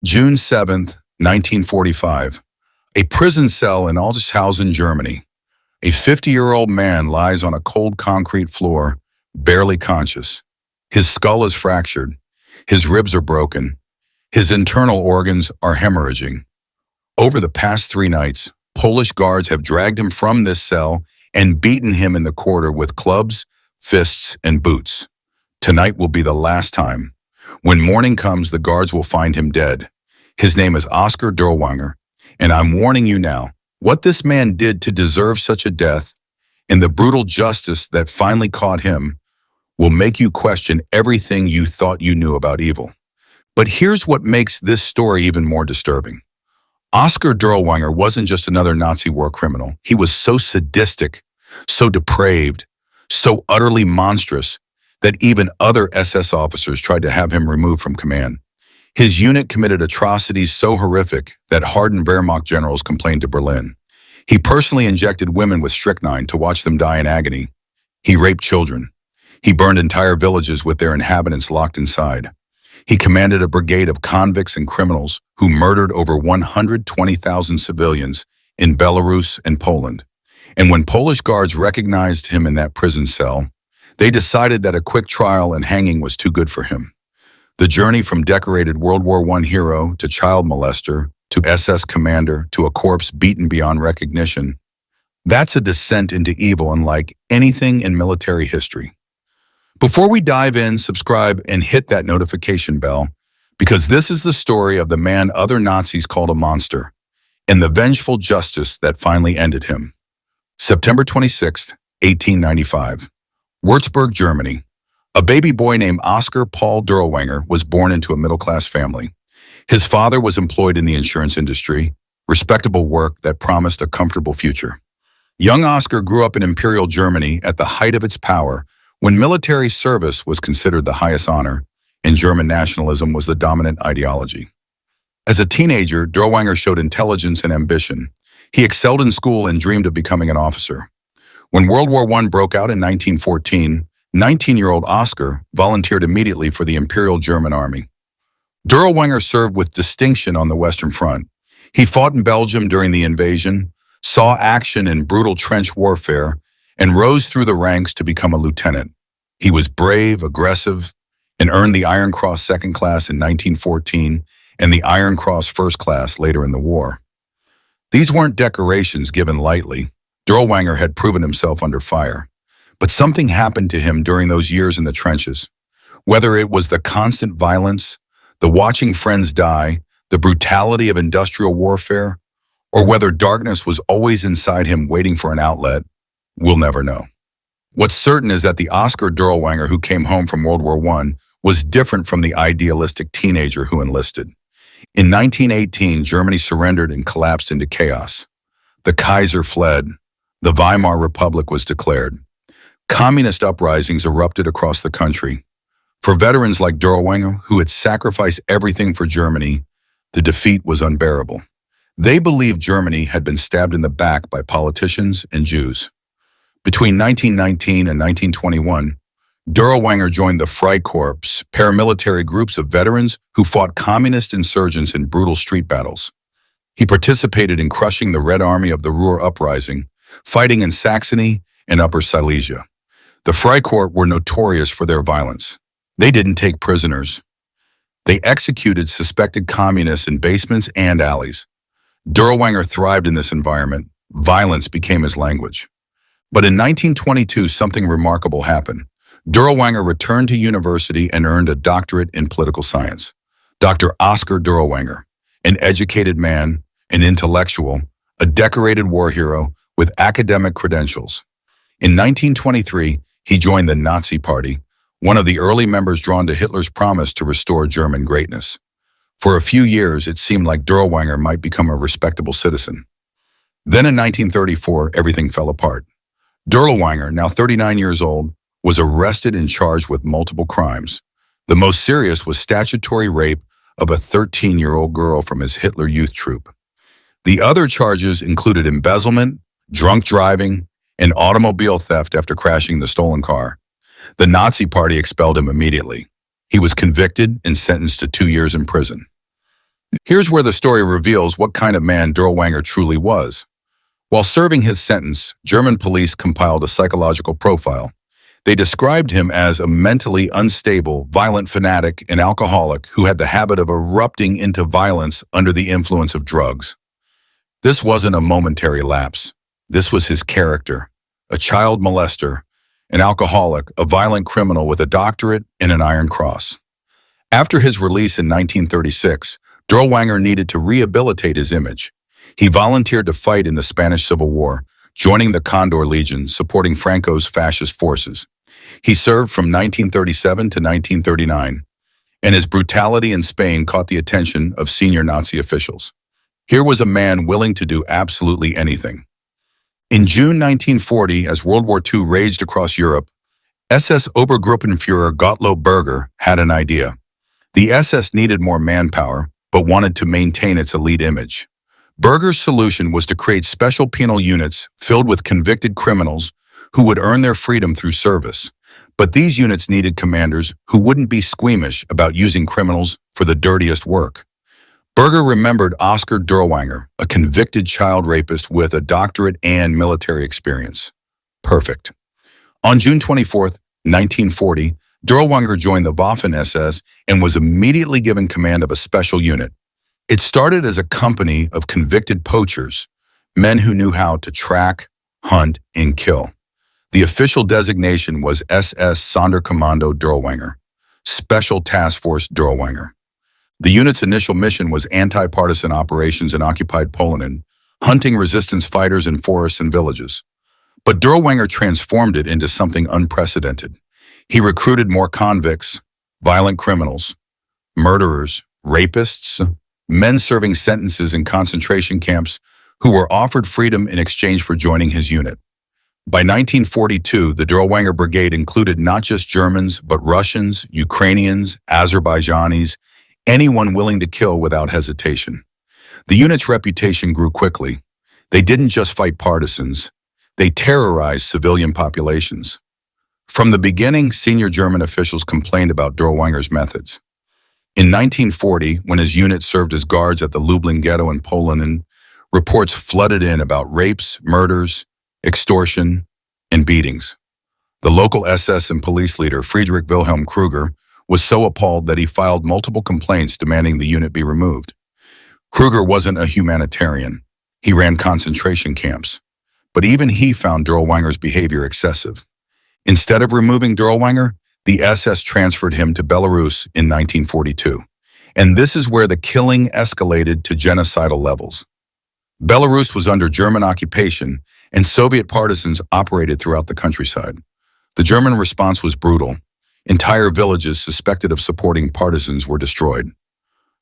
June 7th, 1945. A prison cell in Altshausen, Germany. A 50-year-old man lies on a cold concrete floor, barely conscious. His skull is fractured. His ribs are broken. His internal organs are hemorrhaging. Over the past 3 nights, Polish guards have dragged him from this cell and beaten him in the corridor with clubs, fists, and boots. Tonight will be the last time. When morning comes, the guards will find him dead. His name is Oskar Dirlewanger, and I'm warning you now, what this man did to deserve such a death and the brutal justice that finally caught him will make you question everything you thought you knew about evil. But here's what makes this story even more disturbing. Oskar Dirlewanger wasn't just another Nazi war criminal. He was so sadistic, so depraved, so utterly monstrous that even other SS officers tried to have him removed from command. His unit committed atrocities so horrific that hardened Wehrmacht generals complained to Berlin. He personally injected women with strychnine to watch them die in agony. He raped children. He burned entire villages with their inhabitants locked inside. He commanded a brigade of convicts and criminals who murdered over 120,000 civilians in Belarus and Poland. And when Polish guards recognized him in that prison cell, they decided that a quick trial and hanging was too good for him. The journey from decorated World War I hero to child molester to SS commander to a corpse beaten beyond recognition, that's a descent into evil unlike anything in military history. Before we dive in, subscribe and hit that notification bell, because this is the story of the man other Nazis called a monster and the vengeful justice that finally ended him. September 26, 1895. Würzburg, Germany. A baby boy named Oskar Paul Dirlewanger was born into a middle-class family. His father was employed in the insurance industry, respectable work that promised a comfortable future. Young Oskar grew up in Imperial Germany at the height of its power, when military service was considered the highest honor and German nationalism was the dominant ideology. As a teenager, Dirlewanger showed intelligence and ambition. He excelled in school and dreamed of becoming an officer. When World War I broke out in 1914, 19-year-old Oskar volunteered immediately for the Imperial German Army. Dirlewanger served with distinction on the Western Front. He fought in Belgium during the invasion, saw action in brutal trench warfare, and rose through the ranks to become a lieutenant. He was brave, aggressive, and earned the Iron Cross Second Class in 1914 and the Iron Cross First Class later in the war. These weren't decorations given lightly. Dirlewanger had proven himself under fire. But something happened to him during those years in the trenches. Whether it was the constant violence, the watching friends die, the brutality of industrial warfare, or whether darkness was always inside him waiting for an outlet, we'll never know. What's certain is that the Oskar Dirlewanger who came home from World War I was different from the idealistic teenager who enlisted. In 1918, Germany surrendered and collapsed into chaos. The Kaiser fled. The Weimar Republic was declared. Communist uprisings erupted across the country. For veterans like Dirlewanger, who had sacrificed everything for Germany, the defeat was unbearable. They believed Germany had been stabbed in the back by politicians and Jews. Between 1919 and 1921, Dirlewanger joined the Freikorps, paramilitary groups of veterans who fought communist insurgents in brutal street battles. He participated in crushing the Red Army of the Ruhr Uprising, fighting in Saxony and Upper Silesia. The Freikorps were notorious for their violence. They didn't take prisoners. They executed suspected communists in basements and alleys. Dirlewanger thrived in this environment. Violence became his language. But in 1922, something remarkable happened. Dirlewanger returned to university and earned a doctorate in political science. Dr. Oskar Dirlewanger, an educated man, an intellectual, a decorated war hero with academic credentials. In 1923, he joined the Nazi Party, one of the early members drawn to Hitler's promise to restore German greatness. For a few years, it seemed like Dirlewanger might become a respectable citizen. Then in 1934, everything fell apart. Dirlewanger, now 39 years old, was arrested and charged with multiple crimes. The most serious was statutory rape of a 13-year-old girl from his Hitler Youth Troop. The other charges included embezzlement, drunk driving, and automobile theft after crashing the stolen car. The Nazi Party expelled him immediately. He was convicted and sentenced to 2 years in prison. Here's where the story reveals what kind of man Dirlewanger truly was. While serving his sentence, German police compiled a psychological profile. They described him as a mentally unstable, violent fanatic and alcoholic who had the habit of erupting into violence under the influence of drugs. This wasn't a momentary lapse. This was his character: a child molester, an alcoholic, a violent criminal with a doctorate and an Iron Cross. After his release in 1936, Dirlewanger needed to rehabilitate his image. He volunteered to fight in the Spanish Civil War, joining the Condor Legion, supporting Franco's fascist forces. He served from 1937 to 1939, and his brutality in Spain caught the attention of senior Nazi officials. Here was a man willing to do absolutely anything. In June 1940, as World War II raged across Europe, SS Obergruppenführer Gottlob Berger had an idea. The SS needed more manpower, but wanted to maintain its elite image. Berger's solution was to create special penal units filled with convicted criminals who would earn their freedom through service. But these units needed commanders who wouldn't be squeamish about using criminals for the dirtiest work. Berger remembered Oskar Dirlewanger, a convicted child rapist with a doctorate and military experience. Perfect. On June 24, 1940, Dirlewanger joined the Waffen-SS and was immediately given command of a special unit. It started as a company of convicted poachers, men who knew how to track, hunt, and kill. The official designation was SS Sonderkommando Dirlewanger, Special Task Force Dirlewanger. The unit's initial mission was anti-partisan operations in occupied Poland, hunting resistance fighters in forests and villages. But Dirlewanger transformed it into something unprecedented. He recruited more convicts, violent criminals, murderers, rapists, men serving sentences in concentration camps who were offered freedom in exchange for joining his unit. By 1942, the Dirlewanger Brigade included not just Germans, but Russians, Ukrainians, Azerbaijanis, anyone willing to kill without hesitation. The unit's reputation grew quickly. They didn't just fight partisans, they terrorized civilian populations. From the beginning, senior German officials complained about Dirlewanger's methods. In 1940, when his unit served as guards at the Lublin ghetto in Poland, reports flooded in about rapes, murders, extortion, and beatings. The local SS and police leader, Friedrich Wilhelm Kruger, was so appalled that he filed multiple complaints demanding the unit be removed. Kruger wasn't a humanitarian. He ran concentration camps. But even he found Dirlewanger's behavior excessive. Instead of removing Dirlewanger, the SS transferred him to Belarus in 1942. And this is where the killing escalated to genocidal levels. Belarus was under German occupation, and Soviet partisans operated throughout the countryside. The German response was brutal. Entire villages suspected of supporting partisans were destroyed.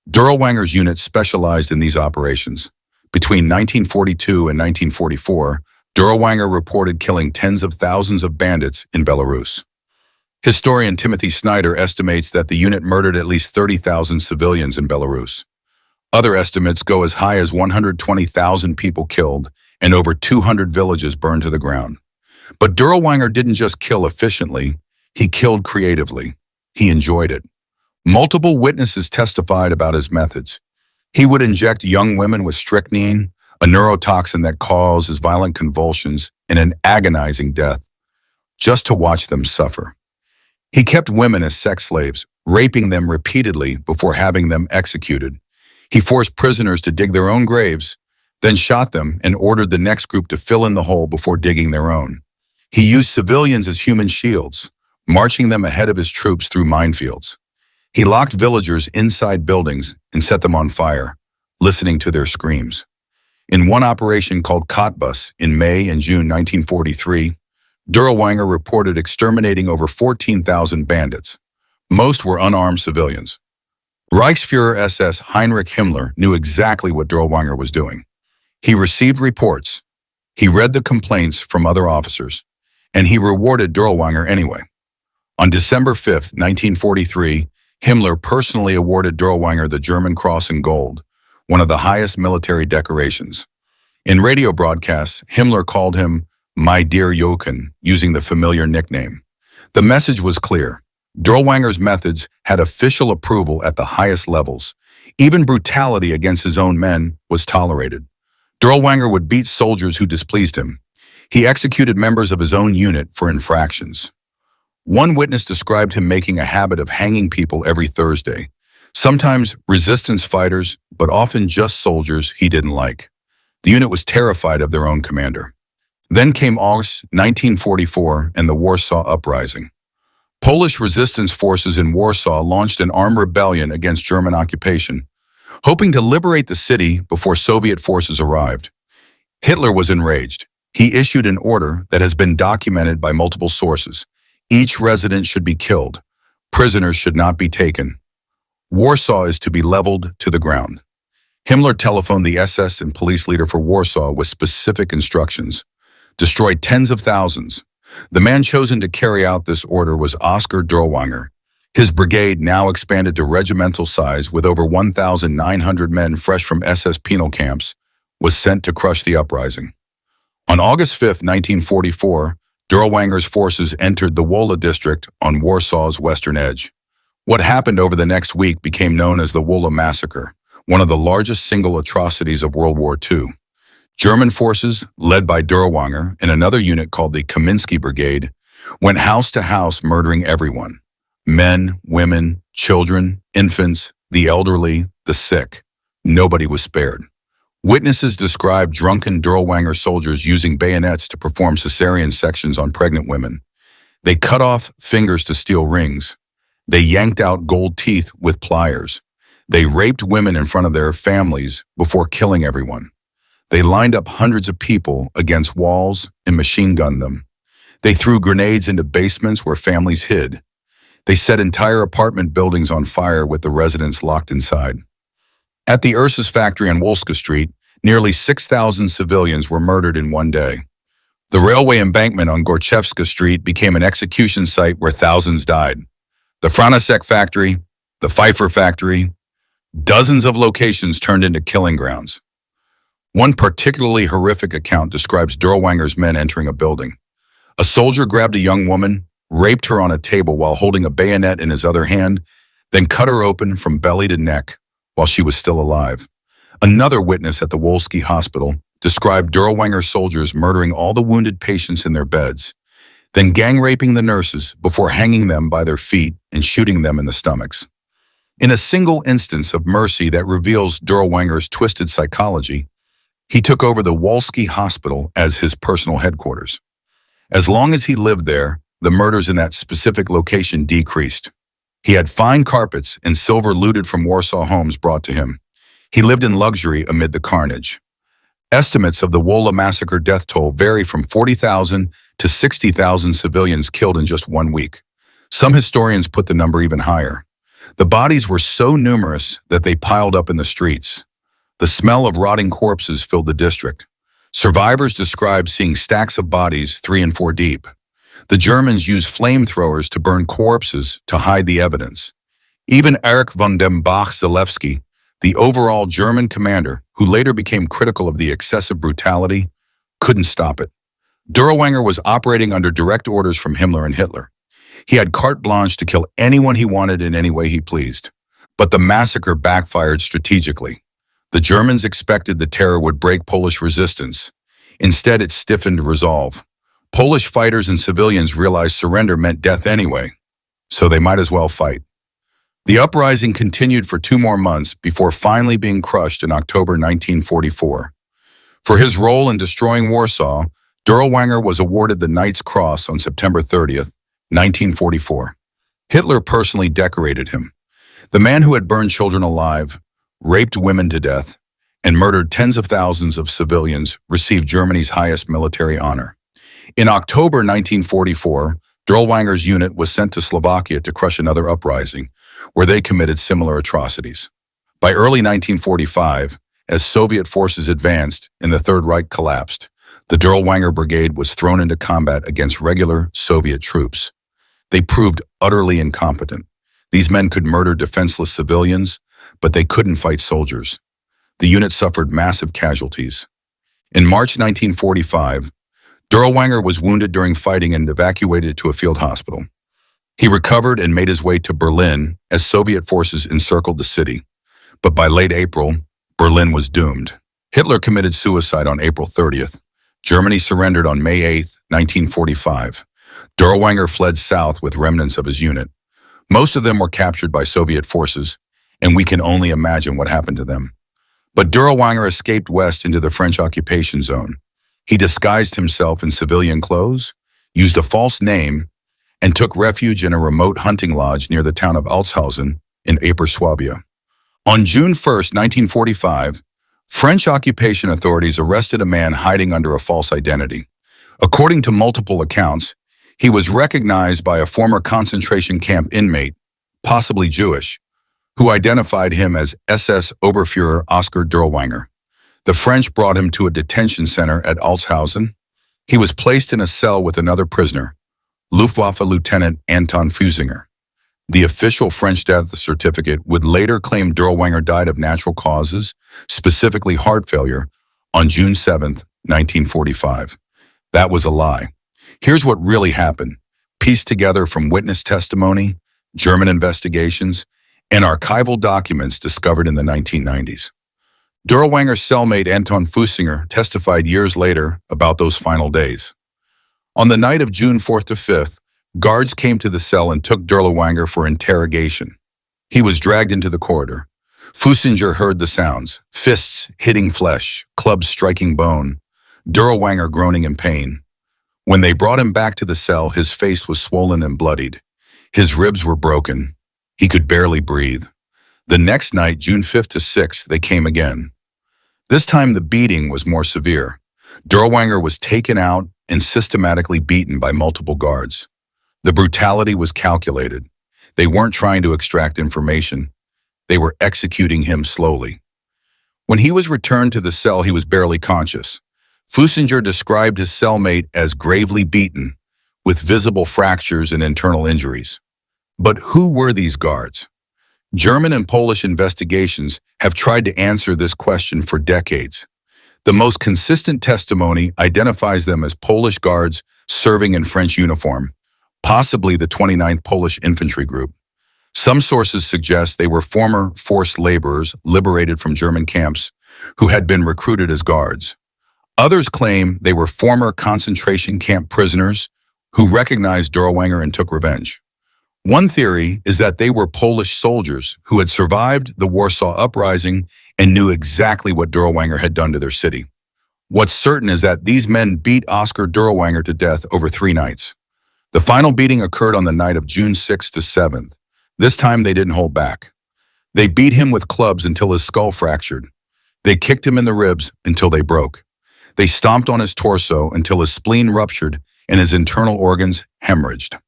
Dirlewanger's unit specialized in these operations. Between 1942 and 1944, Dirlewanger reported killing tens of thousands of bandits in Belarus. Historian Timothy Snyder estimates that the unit murdered at least 30,000 civilians in Belarus. Other estimates go as high as 120,000 people killed and over 200 villages burned to the ground. But Dirlewanger didn't just kill efficiently, he killed creatively. He enjoyed it. Multiple witnesses testified about his methods. He would inject young women with strychnine, a neurotoxin that causes violent convulsions and an agonizing death, just to watch them suffer. He kept women as sex slaves, raping them repeatedly before having them executed. He forced prisoners to dig their own graves, then shot them and ordered the next group to fill in the hole before digging their own. He used civilians as human shields, marching them ahead of his troops through minefields. He locked villagers inside buildings and set them on fire, listening to their screams. In one operation called Cottbus in May and June 1943, Dirlewanger reported exterminating over 14,000 bandits. Most were unarmed civilians. Reichsfuhrer SS Heinrich Himmler knew exactly what Dirlewanger was doing. He received reports, he read the complaints from other officers, and he rewarded Dirlewanger anyway. On December 5, 1943, Himmler personally awarded Dirlewanger the German Cross in Gold, one of the highest military decorations. In radio broadcasts, Himmler called him "My dear Jochen," using the familiar nickname. The message was clear. Dirlewanger's methods had official approval at the highest levels. Even brutality against his own men was tolerated. Dirlewanger would beat soldiers who displeased him. He executed members of his own unit for infractions. One witness described him making a habit of hanging people every Thursday, sometimes resistance fighters, but often just soldiers he didn't like. The unit was terrified of their own commander. Then came August 1944 and the Warsaw Uprising. Polish resistance forces in Warsaw launched an armed rebellion against German occupation, hoping to liberate the city before Soviet forces arrived. Hitler was enraged. He issued an order that has been documented by multiple sources. Each resident should be killed. Prisoners should not be taken. Warsaw is to be leveled to the ground. Himmler telephoned the SS and police leader for Warsaw with specific instructions. Destroy tens of thousands. The man chosen to carry out this order was Oskar Dirlewanger. His brigade, now expanded to regimental size with over 1,900 men fresh from SS penal camps, was sent to crush the uprising. On August 5, 1944, Dirlewanger's forces entered the Wola district on Warsaw's western edge. What happened over the next week became known as the Wola Massacre, one of the largest single atrocities of World War II. German forces, led by Dirlewanger and another unit called the Kamiński Brigade, went house to house murdering everyone. Men, women, children, infants, the elderly, the sick. Nobody was spared. Witnesses described drunken Dirlewanger soldiers using bayonets to perform cesarean sections on pregnant women. They cut off fingers to steal rings. They yanked out gold teeth with pliers. They raped women in front of their families before killing everyone. They lined up hundreds of people against walls and machine-gunned them. They threw grenades into basements where families hid. They set entire apartment buildings on fire with the residents locked inside. At the Ursus factory on Wolska Street, nearly 6,000 civilians were murdered in one day. The railway embankment on Gorchevska Street became an execution site where thousands died. The Franasek factory, the Pfeiffer factory, dozens of locations turned into killing grounds. One particularly horrific account describes Dirlewanger's men entering a building. A soldier grabbed a young woman, raped her on a table while holding a bayonet in his other hand, then cut her open from belly to neck while she was still alive. Another witness at the Wolski Hospital described Dirlewanger soldiers murdering all the wounded patients in their beds, then gang-raping the nurses before hanging them by their feet and shooting them in the stomachs. In a single instance of mercy that reveals Dirlewanger's twisted psychology, he took over the Wolski Hospital as his personal headquarters. As long as he lived there, the murders in that specific location decreased. He had fine carpets and silver looted from Warsaw homes brought to him. He lived in luxury amid the carnage. Estimates of the Wola Massacre death toll vary from 40,000 to 60,000 civilians killed in just 1 week. Some historians put the number even higher. The bodies were so numerous that they piled up in the streets. The smell of rotting corpses filled the district. Survivors described seeing stacks of bodies 3 and 4 deep. The Germans used flamethrowers to burn corpses to hide the evidence. Even Erich von dem Bach-Zelewski, the overall German commander, who later became critical of the excessive brutality, couldn't stop it. Dirlewanger was operating under direct orders from Himmler and Hitler. He had carte blanche to kill anyone he wanted in any way he pleased. But the massacre backfired strategically. The Germans expected the terror would break Polish resistance. Instead, it stiffened resolve. Polish fighters and civilians realized surrender meant death anyway, so they might as well fight. The uprising continued for 2 more months before finally being crushed in October 1944. For his role in destroying Warsaw, Dirlewanger was awarded the Knight's Cross on September 30th, 1944. Hitler personally decorated him. The man who had burned children alive, raped women to death, and murdered tens of thousands of civilians received Germany's highest military honor. In October 1944, Dirlewanger's unit was sent to Slovakia to crush another uprising, where they committed similar atrocities. By early 1945, as Soviet forces advanced and the Third Reich collapsed, the Dirlewanger Brigade was thrown into combat against regular Soviet troops. They proved utterly incompetent. These men could murder defenseless civilians, but they couldn't fight soldiers. The unit suffered massive casualties. In March 1945, Dirlewanger was wounded during fighting and evacuated to a field hospital. He recovered and made his way to Berlin as Soviet forces encircled the city. But by late April, Berlin was doomed. Hitler committed suicide on April 30th. Germany surrendered on May 8th, 1945. Dirlewanger fled south with remnants of his unit. Most of them were captured by Soviet forces, and we can only imagine what happened to them. But Dirlewanger escaped west into the French occupation zone. He disguised himself in civilian clothes, used a false name, and took refuge in a remote hunting lodge near the town of Altshausen in Upper Swabia. On June 1st, 1945, French occupation authorities arrested a man hiding under a false identity. According to multiple accounts, he was recognized by a former concentration camp inmate, possibly Jewish, who identified him as SS Oberfuhrer Oskar Dirlewanger. The French brought him to a detention center at Altshausen. He was placed in a cell with another prisoner, Luftwaffe Lieutenant Anton Fusinger. The official French death certificate would later claim Dirlewanger died of natural causes, specifically heart failure, on June 7, 1945. That was a lie. Here's what really happened, pieced together from witness testimony, German investigations, and archival documents discovered in the 1990s. Dirlewanger's cellmate Anton Fusinger testified years later about those final days. On the night of June 4th to 5th, guards came to the cell and took Dirlewanger for interrogation. He was dragged into the corridor. Fusinger heard the sounds, fists hitting flesh, clubs striking bone, Dirlewanger groaning in pain. When they brought him back to the cell, his face was swollen and bloodied. His ribs were broken. He could barely breathe. The next night, June 5th to 6th, they came again. This time the beating was more severe. Dirlewanger was taken out and systematically beaten by multiple guards. The brutality was calculated. They weren't trying to extract information. They were executing him slowly. When he was returned to the cell, he was barely conscious. Fusinger described his cellmate as gravely beaten, with visible fractures and internal injuries. But who were these guards? German and Polish investigations have tried to answer this question for decades. The most consistent testimony identifies them as Polish guards serving in French uniform, possibly the 29th Polish Infantry Group. Some sources suggest they were former forced laborers liberated from German camps who had been recruited as guards. Others claim they were former concentration camp prisoners who recognized Dirlewanger and took revenge. One theory is that they were Polish soldiers who had survived the Warsaw Uprising and knew exactly what Dirlewanger had done to their city. What's certain is that these men beat Oskar Dirlewanger to death over 3 nights. The final beating occurred on the night of June 6th to 7th. This time they didn't hold back. They beat him with clubs until his skull fractured. They kicked him in the ribs until they broke. They stomped on his torso until his spleen ruptured and his internal organs hemorrhaged.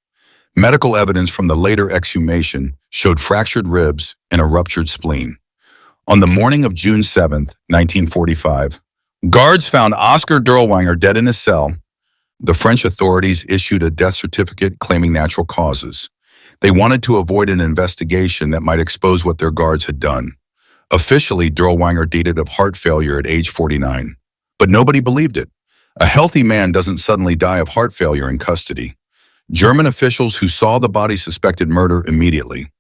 Medical evidence from the later exhumation showed fractured ribs and a ruptured spleen. On the morning of June 7, 1945, guards found Oskar Dirlewanger dead in his cell. The French authorities issued a death certificate claiming natural causes. They wanted to avoid an investigation that might expose what their guards had done. Officially, Dirlewanger died of heart failure at age 49. But nobody believed it. A healthy man doesn't suddenly die of heart failure in custody. German officials who saw the body suspected murder immediately.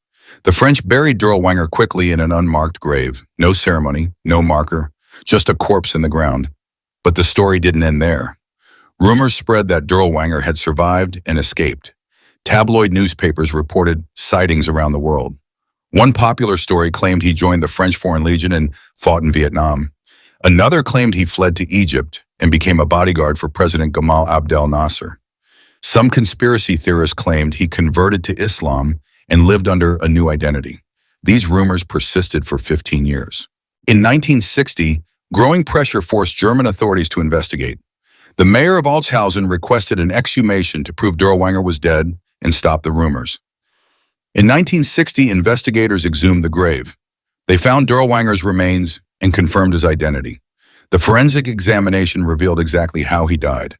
The French buried Dirlewanger quickly in an unmarked grave. No ceremony, no marker, just a corpse in the ground. But the story didn't end there. Rumors spread that Dirlewanger had survived and escaped. Tabloid newspapers reported sightings around the world. One popular story claimed he joined the French Foreign Legion and fought in Vietnam. Another claimed he fled to Egypt and became a bodyguard for President Gamal Abdel Nasser. Some conspiracy theorists claimed he converted to Islam and lived under a new identity. These rumors persisted for 15 years. In 1960, growing pressure forced German authorities to investigate. The mayor of Altshausen requested an exhumation to prove Dirlewanger was dead and stop the rumors. In 1960, investigators exhumed the grave. They found Dirlewanger's remains and confirmed his identity. The forensic examination revealed exactly how he died.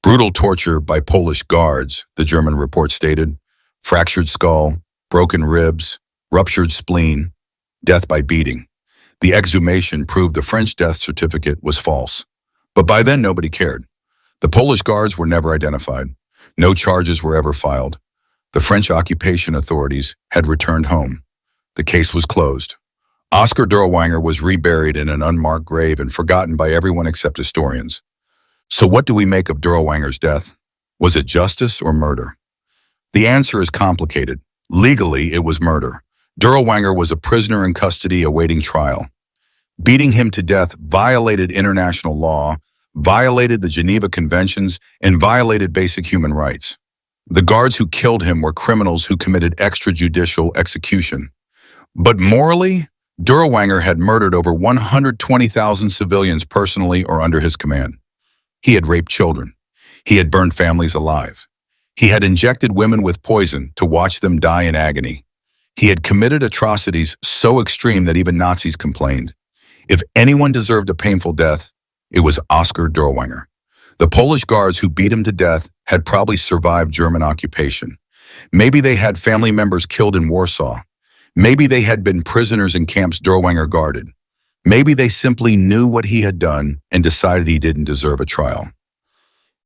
Brutal torture by Polish guards, the German report stated. Fractured skull, broken ribs, ruptured spleen, death by beating. The exhumation proved the French death certificate was false. But by then, nobody cared. The Polish guards were never identified. No charges were ever filed. The French occupation authorities had returned home. The case was closed. Oskar Dirlewanger was reburied in an unmarked grave and forgotten by everyone except historians. So what do we make of Dirlewanger's death? Was it justice or murder? The answer is complicated. Legally, it was murder. Dirlewanger was a prisoner in custody awaiting trial. Beating him to death violated international law, violated the Geneva Conventions, and violated basic human rights. The guards who killed him were criminals who committed extrajudicial execution. But morally, Dirlewanger had murdered over 120,000 civilians personally or under his command. He had raped children. He had burned families alive. He had injected women with poison to watch them die in agony. He had committed atrocities so extreme that even Nazis complained. If anyone deserved a painful death, it was Oskar Dirlewanger. The Polish guards who beat him to death had probably survived German occupation. Maybe they had family members killed in Warsaw. Maybe they had been prisoners in camps Dirlewanger guarded. Maybe they simply knew what he had done and decided he didn't deserve a trial.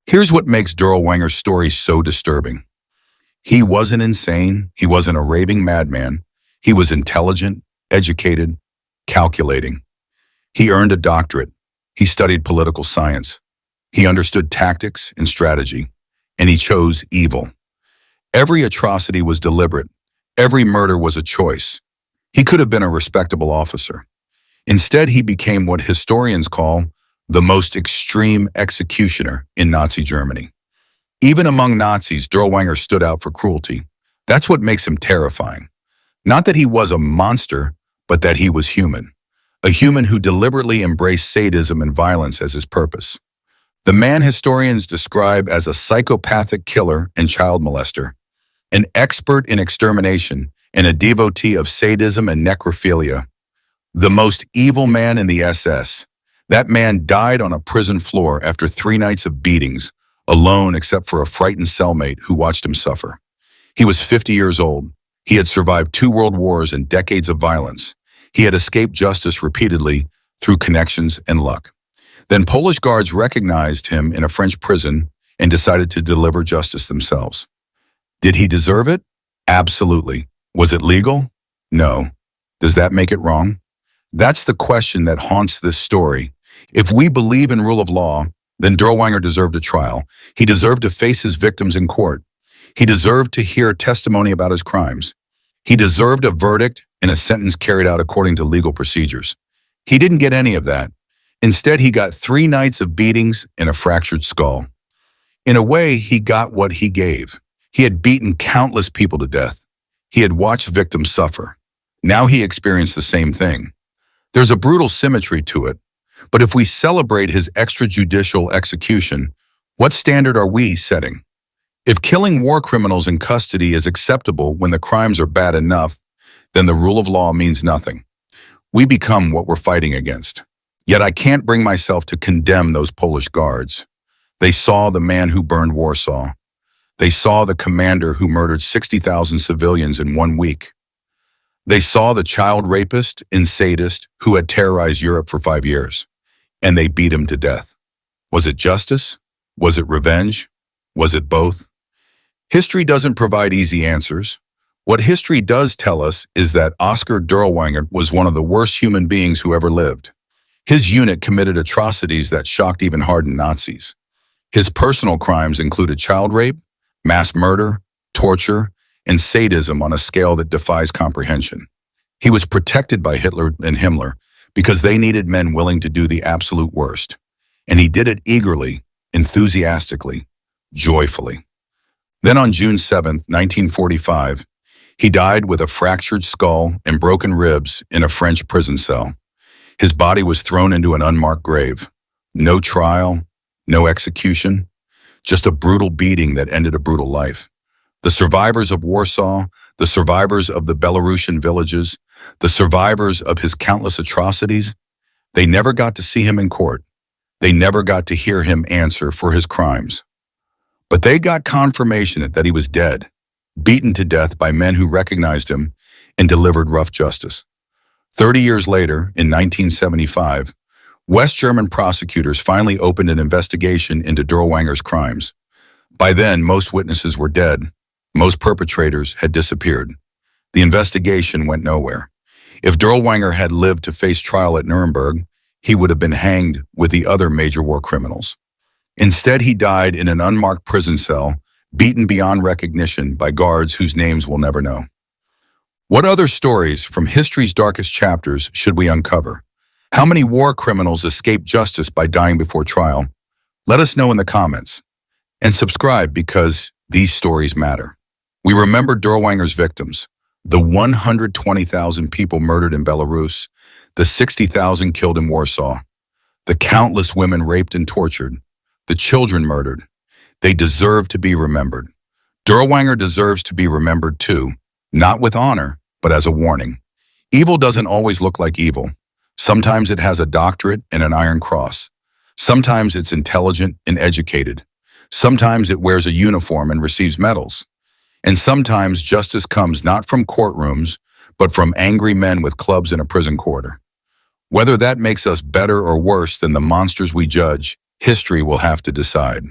Here's what makes Dirlewanger's story so disturbing. He wasn't insane. He wasn't a raving madman. He was intelligent, educated, calculating. He earned a doctorate. He studied political science. He understood tactics and strategy, and he chose evil. Every atrocity was deliberate. Every murder was a choice. He could have been a respectable officer. Instead, he became what historians call the most extreme executioner in Nazi Germany. Even among Nazis, Dirlewanger stood out for cruelty. That's what makes him terrifying. Not that he was a monster, but that he was human. A human who deliberately embraced sadism and violence as his purpose. The man historians describe as a psychopathic killer and child molester, an expert in extermination and a devotee of sadism and necrophilia. The most evil man in the SS. That man died on a prison floor after 3 nights of beatings, alone except for a frightened cellmate who watched him suffer. He was 50 years old. He had survived 2 world wars and decades of violence. He had escaped justice repeatedly through connections and luck. Then Polish guards recognized him in a French prison and decided to deliver justice themselves. Did he deserve it? Absolutely. Was it legal? No. Does that make it wrong? That's the question that haunts this story. If we believe in rule of law, then Dirlewanger deserved a trial. He deserved to face his victims in court. He deserved to hear testimony about his crimes. He deserved a verdict and a sentence carried out according to legal procedures. He didn't get any of that. Instead, he got 3 nights of beatings and a fractured skull. In a way, he got what he gave. He had beaten countless people to death. He had watched victims suffer. Now he experienced the same thing. There's a brutal symmetry to it. But if we celebrate his extrajudicial execution, what standard are we setting? If killing war criminals in custody is acceptable when the crimes are bad enough, then the rule of law means nothing. We become what we're fighting against. Yet I can't bring myself to condemn those Polish guards. They saw the man who burned Warsaw. They saw the commander who murdered 60,000 civilians in 1 week. They saw the child rapist and sadist who had terrorized Europe for 5 years, and they beat him to death. Was it justice? Was it revenge? Was it both? History doesn't provide easy answers. What history does tell us is that Oskar Dirlewanger was one of the worst human beings who ever lived. His unit committed atrocities that shocked even hardened Nazis. His personal crimes included child rape, mass murder, torture, and sadism on a scale that defies comprehension. He was protected by Hitler and Himmler because they needed men willing to do the absolute worst. And he did it eagerly, enthusiastically, joyfully. Then on June 7, 1945, he died with a fractured skull and broken ribs in a French prison cell. His body was thrown into an unmarked grave. No trial, no execution, just a brutal beating that ended a brutal life. The survivors of Warsaw, the survivors of the Belarusian villages, the survivors of his countless atrocities, they never got to see him in court. They never got to hear him answer for his crimes. But they got confirmation that he was dead, beaten to death by men who recognized him and delivered rough justice. 30 years later, in 1975, West German prosecutors finally opened an investigation into Dirlewanger's crimes. By then, most witnesses were dead. Most perpetrators had disappeared. The investigation went nowhere. If Dirlewanger had lived to face trial at Nuremberg, he would have been hanged with the other major war criminals. Instead, he died in an unmarked prison cell, beaten beyond recognition by guards whose names we'll never know. What other stories from history's darkest chapters should we uncover? How many war criminals escaped justice by dying before trial? Let us know in the comments. And subscribe because these stories matter. We remember Dirlewanger's victims, the 120,000 people murdered in Belarus, the 60,000 killed in Warsaw, the countless women raped and tortured, the children murdered. They deserve to be remembered. Dirlewanger deserves to be remembered too, not with honor, but as a warning. Evil doesn't always look like evil. Sometimes it has a doctorate and an iron cross. Sometimes it's intelligent and educated. Sometimes it wears a uniform and receives medals. And sometimes justice comes not from courtrooms, but from angry men with clubs in a prison quarter. Whether that makes us better or worse than the monsters we judge, history will have to decide.